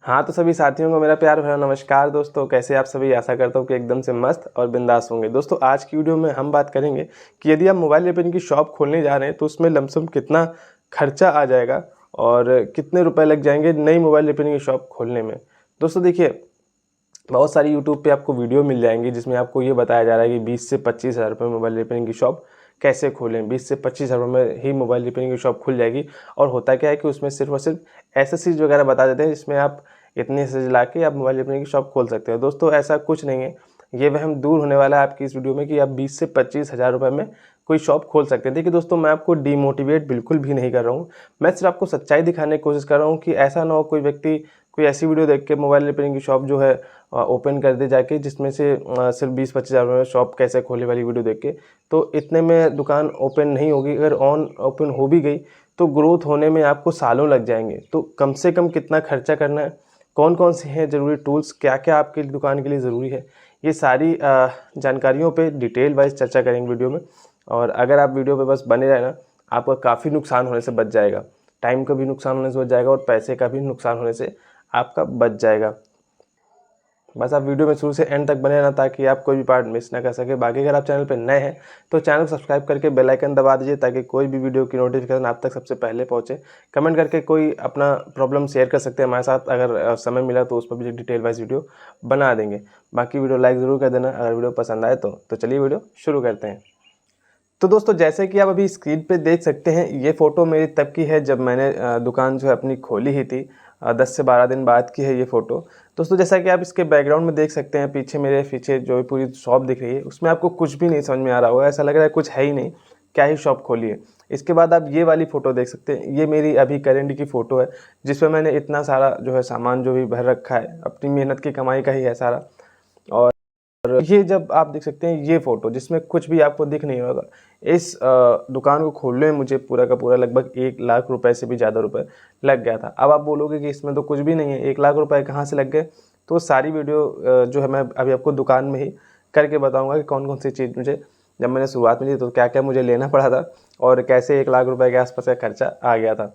हाँ तो सभी साथियों को मेरा प्यार भरा नमस्कार। दोस्तों कैसे आप सभी, आशा करता हूँ कि एकदम से मस्त और बिंदास होंगे। दोस्तों आज की वीडियो में हम बात करेंगे कि यदि आप मोबाइल रिपेयरिंग की शॉप खोलने जा रहे हैं तो उसमें लमसम कितना खर्चा आ जाएगा और कितने रुपए लग जाएंगे नई मोबाइल रिपेयरिंग की शॉप खोलने में। दोस्तों देखिए, बहुत सारी यूट्यूब पे आपको वीडियो मिल जाएंगी जिसमें आपको ये बताया जा रहा है कि 20 से 25 हज़ार रुपये में मोबाइल रिपेयरिंग की शॉप कैसे खोलें। 20 से 25 हज़ार में ही मोबाइल रिपेयरिंग की शॉप खुल जाएगी। और होता क्या है कि उसमें सिर्फ और सिर्फ एसेसरीज वगैरह बता देते हैं जिसमें आप इतने एसेसरीज ला के आप मोबाइल रिपेयरिंग की शॉप खोल सकते हो। दोस्तों ऐसा कुछ नहीं है, ये वहम दूर होने वाला है आपकी इस वीडियो में कि आप 20 से 25 हज़ार रुपये में कोई शॉप खोल सकते हैं। देखिए दोस्तों, मैं आपको डीमोटिवेट बिल्कुल भी नहीं कर रहा हूँ, मैं सिर्फ आपको सच्चाई दिखाने की कोशिश कर रहा हूँ कि ऐसा ना हो कोई व्यक्ति कोई ऐसी वीडियो देख के मोबाइल रिपेयरिंग की शॉप जो है ओपन कर दे जाके, जिसमें से सिर्फ 20-25 हज़ार में शॉप कैसे खोले वाली वीडियो देख के, तो इतने में दुकान ओपन नहीं होगी। अगर ओपन हो भी गई तो ग्रोथ होने में आपको सालों लग जाएंगे। तो कम से कम कितना खर्चा करना है, कौन कौन से हैं ज़रूरी टूल्स, क्या क्या आपकी दुकान के लिए ज़रूरी है, ये सारी जानकारियों पे डिटेल वाइज चर्चा करेंगे वीडियो में। और अगर आप वीडियो पे बस बने रहे ना, आपका काफ़ी नुकसान होने से बच जाएगा। टाइम का भी नुकसान होने से बच जाएगा और पैसे का भी नुकसान होने से आपका बच जाएगा। बस आप वीडियो में शुरू से एंड तक बने रहना ताकि आप कोई भी पार्ट मिस ना कर सके। बाकी अगर आप चैनल पर नए हैं तो चैनल को सब्सक्राइब करके बेल आइकन दबा दीजिए ताकि कोई भी वीडियो की नोटिफिकेशन आप तक सबसे पहले पहुंचे। कमेंट करके कोई अपना प्रॉब्लम शेयर कर सकते हैं हमारे साथ, अगर समय मिला तो उस पर भी डिटेल वाइज वीडियो बना देंगे। बाकी वीडियो लाइक ज़रूर कर देना अगर वीडियो पसंद आए तो चलिए वीडियो शुरू करते हैं। तो दोस्तों जैसे कि आप अभी स्क्रीन पे देख सकते हैं, ये फ़ोटो मेरी तब की है जब मैंने दुकान जो है अपनी खोली ही थी। 10 से 12 दिन बाद की है ये फ़ोटो। दोस्तों जैसा कि आप इसके बैकग्राउंड में देख सकते हैं, पीछे मेरे पीछे जो पूरी शॉप दिख रही है उसमें आपको कुछ भी नहीं समझ में आ रहा होगा, ऐसा लग रहा है कुछ है ही नहीं, क्या ही शॉप खोली है। इसके बाद आप ये वाली फ़ोटो देख सकते हैं, ये मेरी अभी करेंट की फ़ोटो है जिसमें मैंने इतना सारा जो है सामान जो भी भर रखा है, अपनी मेहनत की कमाई का ही है सारा। और ये जब आप देख सकते हैं ये फ़ोटो जिसमें कुछ भी आपको दिख नहीं होगा, इस दुकान को खोलने में मुझे पूरा का पूरा लगभग 1 लाख रुपए से भी ज़्यादा रुपए लग गया था। अब आप बोलोगे कि इसमें तो कुछ भी नहीं है, 1 लाख रुपए कहाँ से लग गए? तो सारी वीडियो जो है मैं अभी आपको दुकान में ही करके बताऊंगा कि कौन कौन सी चीज़ मुझे जब मैंने शुरुआत में ली तो क्या क्या मुझे लेना पड़ा था और कैसे 1 लाख रुपए के आसपास का खर्चा आ गया था।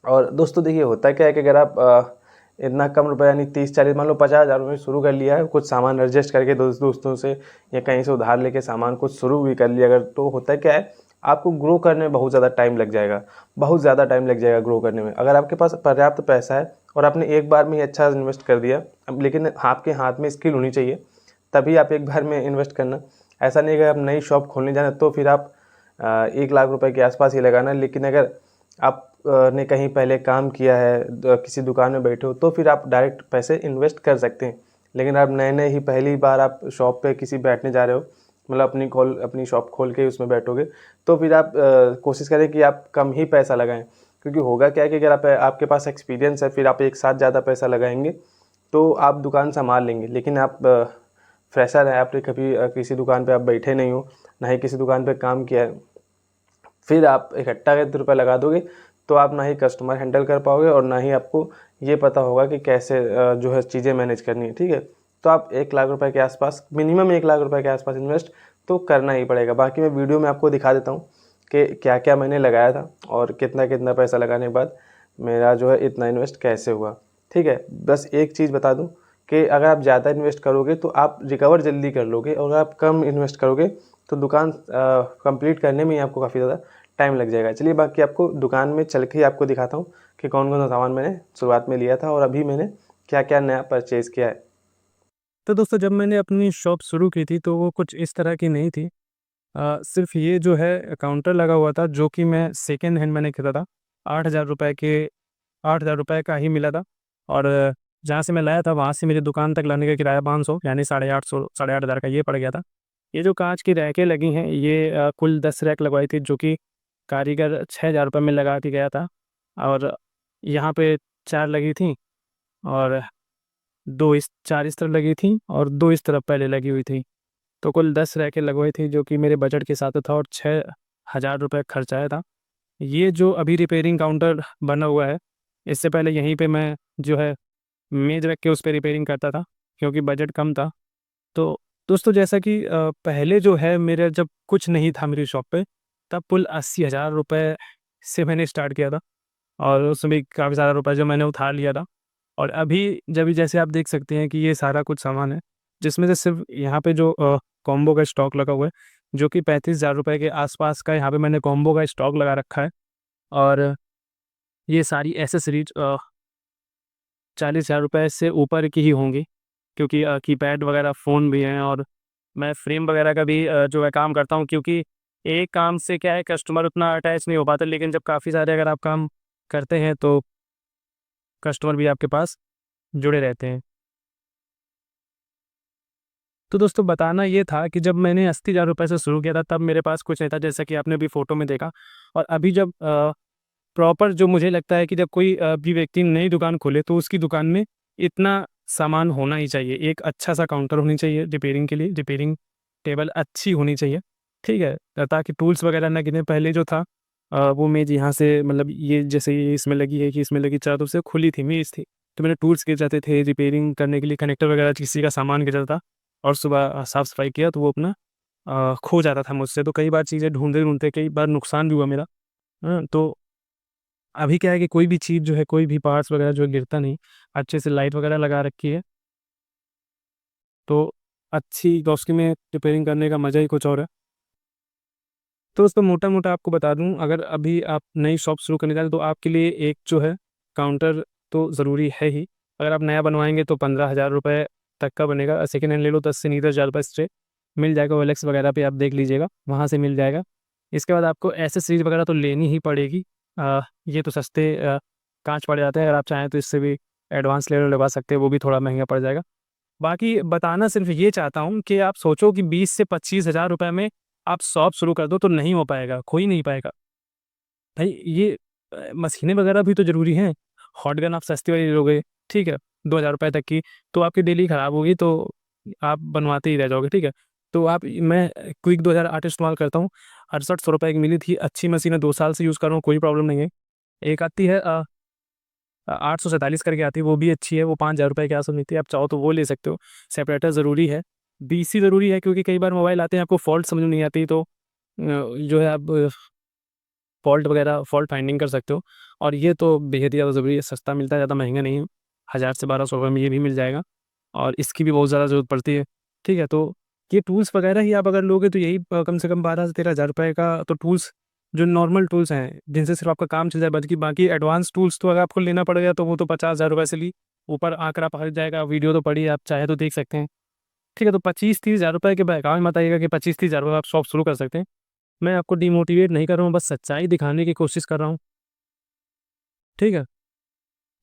और दोस्तों देखिए, होता क्या है कि अगर आप इतना कम रुपए यानी 30-40 मान लो 50 हज़ार रुपये शुरू कर लिया है, कुछ सामान एडजस्ट करके दोस्तों से या कहीं से उधार लेके सामान कुछ शुरू भी कर लिया अगर, तो होता क्या है आपको ग्रो करने में बहुत ज़्यादा टाइम लग जाएगा, बहुत ज़्यादा टाइम लग जाएगा ग्रो करने में। अगर आपके पास पर्याप्त पैसा है और आपने एक बार में ही अच्छा इन्वेस्ट कर दिया, अब लेकिन आपके हाथ में स्किल होनी चाहिए तभी आप एक बार में इन्वेस्ट करना। ऐसा नहीं अगर आप नई शॉप खोलने जाना तो फिर आप 1 लाख रुपए के आसपास ही लगाना। लेकिन अगर आप ने कहीं पहले काम किया है, किसी दुकान में बैठे हो, तो फिर आप डायरेक्ट पैसे इन्वेस्ट कर सकते हैं। लेकिन आप नए नए ही पहली बार आप शॉप पे किसी बैठने जा रहे हो, मतलब अपनी शॉप खोल के उसमें बैठोगे, तो फिर आप कोशिश करें कि आप कम ही पैसा लगाएं। क्योंकि होगा क्या है कि अगर आपके पास एक्सपीरियंस है, फिर आप एक साथ ज़्यादा पैसा लगाएंगे तो आप दुकान संभाल लेंगे। लेकिन आप फ्रेशर है, आपने कभी किसी दुकान पे आप बैठे नहीं हो, ना ही किसी दुकान पे काम किया है, फिर आप इकट्ठा कितने रुपये लगा दोगे तो आप ना ही कस्टमर हैंडल कर पाओगे और ना ही आपको ये पता होगा कि कैसे जो है चीज़ें मैनेज करनी है। ठीक है, तो आप 1 लाख रुपए के आसपास, मिनिमम 1 लाख रुपए के आसपास इन्वेस्ट तो करना ही पड़ेगा। बाकी मैं वीडियो में आपको दिखा देता हूँ कि क्या क्या मैंने लगाया था और कितना कितना पैसा लगाने के बाद मेरा जो है इतना इन्वेस्ट कैसे हुआ। ठीक है, बस एक चीज़ बता दूँ कि अगर आप ज़्यादा इन्वेस्ट करोगे तो आप रिकवर जल्दी कर लोगे, और अगर आप कम इन्वेस्ट करोगे तो दुकान कंप्लीट करने में ही आपको काफ़ी ज़्यादा टाइम लग जाएगा। चलिए बाकी आपको दुकान में चल के ही आपको दिखाता हूँ कि कौन कौन सा सामान मैंने शुरुआत में लिया था और अभी मैंने क्या क्या नया परचेज़ किया है। तो दोस्तों जब मैंने अपनी शॉप शुरू की थी तो वो कुछ इस तरह की नहीं थी। सिर्फ़ ये जो है काउंटर लगा हुआ था जो कि मैं सेकंड हैंड मैंने खरीदा था। 8,000 रुपए के 8,000 रुपए का ही मिला था। और जहाँ से मैं लाया था वहाँ से मेरी दुकान तक लाने का किराया 500 यानी 850 8,500 का ये पड़ गया था। ये जो काँच की रैकें लगी हैं ये कुल 10 रैक लगवाई थी जो कि कारीगर 6,000 रुपए में लगा के गया था। और यहाँ पे 4 लगी थी और 2 इस 4 इस तरफ लगी थी और 2 इस तरफ पहले लगी हुई थी। तो कुल 10 रैकें लगवाई थी जो कि मेरे बजट के साथ था और 6,000 रुपये खर्च आया था। ये जो अभी रिपेयरिंग काउंटर बना हुआ है, इससे पहले यहीं पे मैं जो है मेज़ रख के उस पे रिपेयरिंग करता था क्योंकि बजट कम था। तो दोस्तों जैसा कि पहले जो है मेरा जब कुछ नहीं था मेरी शॉप पे, तब कुल 80,000 रुपये से मैंने स्टार्ट किया था और उसमें भी काफ़ी सारा रुपये जो मैंने उधार लिया था। और अभी जब जैसे आप देख सकते हैं कि ये सारा कुछ सामान है, जिसमें से सिर्फ यहाँ पे जो कॉम्बो का स्टॉक लगा हुआ है, जो कि 35,000 रुपये के आसपास का यहाँ पे मैंने कॉम्बो का स्टॉक लगा रखा है। और ये सारी एसेसरीज 40,000 रुपये से ऊपर की ही होंगी, क्योंकि कीपैड वगैरह फ़ोन भी हैं, और मैं फ्रेम वगैरह का भी जो है काम करता हूँ, क्योंकि एक काम से क्या है, कस्टमर उतना अटैच नहीं हो पाता, लेकिन जब काफ़ी सारे अगर आप काम करते हैं तो कस्टमर भी आपके पास जुड़े रहते हैं। तो दोस्तों बताना ये था कि जब मैंने 80,000 रुपये से शुरू किया था, तब मेरे पास कुछ नहीं था, जैसा कि आपने अभी फ़ोटो में देखा। और अभी जब प्रॉपर जो मुझे लगता है कि जब कोई भी व्यक्ति नई दुकान खोले, तो उसकी दुकान में इतना सामान होना ही चाहिए। एक अच्छा-सा काउंटर होनी चाहिए रिपेयरिंग के लिए, रिपेयरिंग टेबल अच्छी होनी चाहिए, ठीक है? ताकि टूल्स वगैरह ना गिरे। पहले जो था वो मेज़ यहाँ से, मतलब ये जैसे ये इसमें लगी है कि इसमें लगी, चारों तरफ से खुली थी, मेज़ थी। तो मेरे टूल्स गिर जाते थे रिपेयरिंग करने के लिए, कनेक्टर वगैरह किसी का सामान गिर जाता था, और सुबह साफ-सफाई किया तो वो अपना खो जाता था मुझसे। तो कई बार चीज़ें ढूँढते-ढूँढते कई बार नुकसान भी हुआ मेरा। तो अभी क्या है कि कोई भी चीज़ जो है, कोई भी पार्ट्स वगैरह जो है गिरता नहीं, अच्छे से लाइट वगैरह लगा रखी है, तो अच्छी रोशनी में रिपेयरिंग करने का मज़ा ही कुछ और है। तो दोस्तों मोटा-मोटा आपको बता दूँ, अगर अभी आप नई शॉप शुरू करने जा रहे हैं, तो आपके लिए एक जो है काउंटर तो ज़रूरी है ही। अगर आप नया बनवाएँगे तो 15,000 रुपये तक का बनेगा, सेकंड हैंड ले लो 10 से नहीं 10,000 रुपये स्ट्रेट मिल जाएगा, ओएलएक्स वगैरह पे आप देख लीजिएगा, वहाँ से मिल जाएगा। इसके बाद आपको एक्सेसरीज़ वगैरह तो लेनी ही पड़ेगी। ये तो सस्ते काँच पड़ जाते हैं, अगर आप चाहें तो इससे भी एडवांस लेवल लगवा सकते हैं, वो भी थोड़ा महँगा पड़ जाएगा। बाकी बताना सिर्फ़ ये चाहता हूँ कि आप सोचो कि 20 से 25,000 रुपये में आप शॉप शुरू कर दो, तो नहीं हो पाएगा, हो ही नहीं पाएगा। भाई ये मशीनें वगैरह भी तो ज़रूरी हैं। हॉट गन आप सस्ती वाली लोगे, ठीक है, 2,000 रुपये तक की, तो आपकी डेली ख़राब होगी, तो आप बनवाते ही रह जाओगे, ठीक है। तो मैं क्विक 2008 इस्तेमाल करता हूँ, 6800 रुपये की मिली थी, अच्छी मशीन है, 2 साल से यूज़ कर रहा हूँ, कोई प्रॉब्लम नहीं है। एक आती है 847 करके आती है, वो भी अच्छी है, वो 5,000 रुपये के आस-पास मिलती है, आप चाहो तो वो ले सकते हो। सेपरेटर ज़रूरी है, डीसी ज़रूरी है, क्योंकि कई बार मोबाइल आते हैं, आपको फ़ॉल्ट समझ में नहीं आती, तो जो है आप फ़ॉल्ट वगैरह फ़ॉल्ट फाइंडिंग कर सकते हो। और ये तो बेहद ही ज़्यादा ज़रूरी है, सस्ता मिलता है, ज़्यादा महँगा नहीं है। 1000 से 1200 रुपये में ये भी मिल जाएगा, और इसकी भी बहुत ज़्यादा ज़रूरत पड़ती है, ठीक है? तो ये टूल्स वगैरह ही आप अगर लोगे, तो यही कम से कम 12 से 13,000 रुपये का तो टूल्स, जो नॉर्मल टूल्स हैं, जिनसे सिर्फ़ आपका काम चल जाए, बल्कि बाकी एडवांस टूल्स तो अगर आपको लेना पड़ेगा, तो वो तो 50,000 रुपये से ऊपर आँकड़ा पहुँच जाएगा। वीडियो तो पड़ी है, आप चाहे तो देख सकते हैं, ठीक है? तो 25-30,000 रुपये के बहकावे मत आइएगा कि 25-30,000 रुपये आप शॉप शुरू कर सकते हैं। मैं आपको डिमोटिवेट नहीं कर रहा हूँ, बस सच्चाई दिखाने की कोशिश कर रहा हूँ, ठीक है?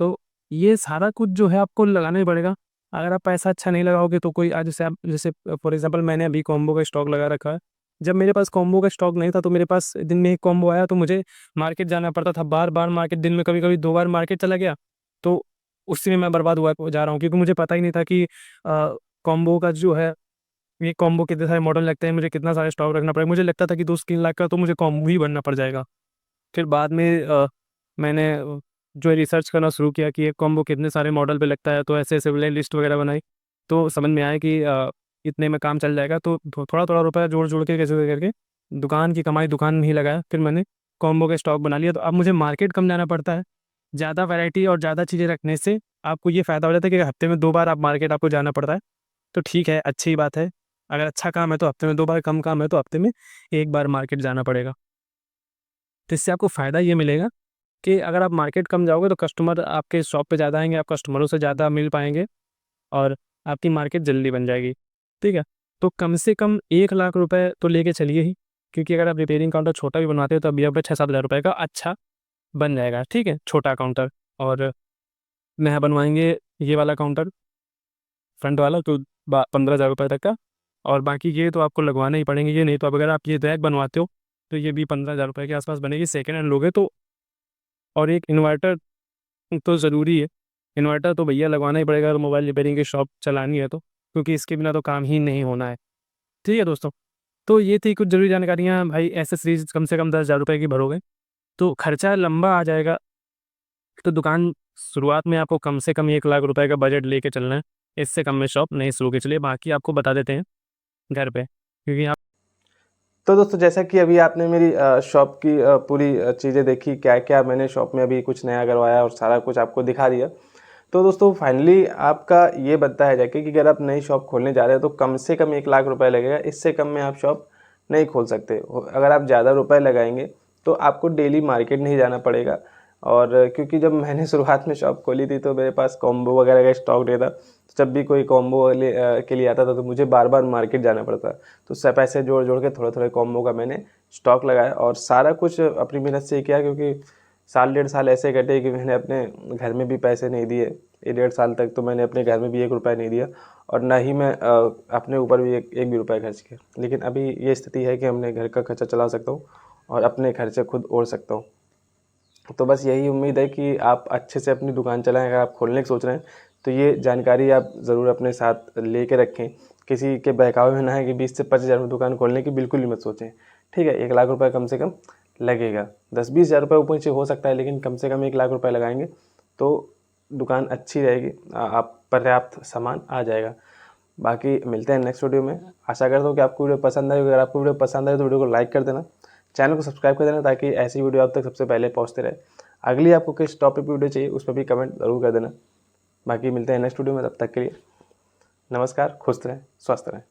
तो ये सारा कुछ जो है आपको लगाना ही पड़ेगा। अगर आप पैसा अच्छा नहीं लगाओगे, तो कोई आज जैसे फॉर एग्ज़ाम्पल मैंने अभी कॉम्बो का स्टॉक लगा रखा है। जब मेरे पास कॉम्बो का स्टॉक नहीं था, तो मेरे पास दिन में 1 कॉम्बो आया, तो मुझे मार्केट जाना पड़ता था, बार-बार मार्केट, दिन में कभी-कभी 2 बार मार्केट चला गया, तो उसी में मैं बर्बाद हुआ जा रहा हूँ, क्योंकि मुझे पता ही नहीं था कि कॉम्बो का जो है, ये कॉम्बो कितने सारे मॉडल लगते हैं, मुझे कितना सारा स्टॉक रखना पड़ेगा। मुझे लगता था कि 2-3 लाख का तो मुझे कॉम्बो ही भरना पड़ जाएगा। फिर बाद में मैंने जो है रिसर्च करना शुरू किया कि एक कॉम्बो कितने सारे मॉडल पे लगता है, तो ऐसे-ऐसे मैंने लिस्ट वगैरह बनाई, तो समझ में आया कि इतने में काम चल जाएगा। तो थोड़ा-थोड़ा रुपया जोड़-जोड़ के कैसे करके दुकान की कमाई दुकान में ही लगाया, फिर मैंने कॉम्बो का स्टॉक बना लिया। तो अब मुझे मार्केट कम जाना पड़ता है, ज़्यादा वैरायटी और ज़्यादा चीज़ें रखने से आपको ये फ़ायदा हो जाता है कि हफ्ते में 2 बार आप मार्केट आपको जाना पड़ता है, तो ठीक है, अच्छी बात है। अगर अच्छा काम है तो हफ्ते में 2 बार, कम काम है तो हफ्ते में 1 बार मार्केट जाना पड़ेगा। तो इससे आपको फ़ायदा ये मिलेगा कि अगर आप मार्केट कम जाओगे, तो कस्टमर आपके शॉप पे ज़्यादा आएँगे, आप कस्टमरों से ज़्यादा मिल पाएँगे, और आपकी मार्केट जल्दी बन जाएगी, ठीक है? तो कम से कम 1 लाख रुपए तो लेके चलिए ही, क्योंकि अगर आप रिपेयरिंग काउंटर छोटा भी बनवाते हो, तो अभी आपका 6-7 हज़ार रुपए का अच्छा बन जाएगा, ठीक है? छोटा काउंटर। और नया बनवाएँगे ये वाला काउंटर, फ्रंट वाला, तो 15,000 रुपए तक का, और बाकी ये तो आपको लगवाने ही पड़ेंगे, ये नहीं तो, अब अगर आप ये रैक बनवाते हो, तो ये भी 15,000 रुपए के आस-पास बनेगी, सेकंड हैंड लोगे तो। और एक इन्वर्टर तो ज़रूरी है। इन्वर्टर तो भैया लगवाना ही पड़ेगा, अगर मोबाइल रिपेयरिंग की शॉप चलानी है तो, क्योंकि इसके बिना तो काम ही नहीं होना है। ठीक है दोस्तों? तो ये थी कुछ ज़रूरी जानकारियाँ भाई, एक्सेसरीज़ कम से कम 10,000 रुपए की भरोगे, तो खर्चा लंबा आ जाएगा। तो दुकान शुरुआत में आपको कम से कम 1 लाख रुपए का बजट लेके चलना है। इससे कम में शॉप नहीं शुरू की। चलिए बाकी आपको बता देते हैं घर पे, क्योंकि आप तो दोस्तों जैसा कि अभी आपने मेरी शॉप की पूरी चीज़ें देखी, क्या-क्या मैंने शॉप में अभी कुछ नया करवाया और सारा कुछ आपको दिखा दिया। तो दोस्तों फाइनली आपका ये बनता है जाके कि अगर आप नई शॉप खोलने जा रहे हो तो कम से कम 1 लाख रुपए लगेगा, इससे कम में आप शॉप नहीं खोल सकते। अगर आप ज़्यादा रुपए लगाएंगे तो आपको डेली मार्केट नहीं जाना पड़ेगा। और क्योंकि जब मैंने शुरुआत में शॉप खोली थी तो मेरे पास कॉम्बो वगैरह का स्टॉक नहीं था, जब भी कोई कॉम्बो के लिए आता था तो मुझे बार बार मार्केट जाना पड़ता। तो सब पैसे जोड़ जोड़ के थोड़े थोड़े कॉम्बो का मैंने स्टॉक लगाया और सारा कुछ अपनी मेहनत से किया, क्योंकि 1.5 साल ऐसे कटे कि मैंने अपने घर में भी पैसे नहीं दिए। ये 1.5 साल तक तो मैंने अपने घर में भी 1 रुपया नहीं दिया और ना ही मैं अपने ऊपर भी एक भी रुपया खर्च किया। लेकिन अभी ये स्थिति है कि हमने घर का खर्चा चला सकता हूँ और अपने खर्चे खुद ओढ़ सकता हूँ। तो बस यही उम्मीद है कि आप अच्छे से अपनी दुकान चलाएं। अगर आप खोलने की सोच रहे हैं तो ये जानकारी आप ज़रूर अपने साथ ले के रखें। किसी के बहकावे में ना है कि 20 से 25 हज़ार में दुकान खोलने की बिल्कुल ही मत सोचें। ठीक है, 1 लाख रुपए कम से कम लगेगा। 10-20 हज़ार रुपये ऊपर नीचे हो सकता है, लेकिन कम से कम 1 लाख रुपए लगाएंगे तो दुकान अच्छी रहेगी, आप पर्याप्त सामान आ जाएगा। बाकी मिलते हैं नेक्स्ट वीडियो में। आशा करता हूँ कि आपको वीडियो पसंद आई। अगर आपको वीडियो पसंद आए तो वीडियो को लाइक कर देना, चैनल को सब्सक्राइब कर देना, ताकि ऐसी वीडियो आप तक सबसे पहले पहुंचते रहे। अगली आपको किस टॉपिक पे वीडियो चाहिए उस पर भी कमेंट ज़रूर कर देना। बाकी मिलते हैं नेक्स्ट वीडियो में, तब तक के लिए नमस्कार, खुश रहें, स्वस्थ रहें।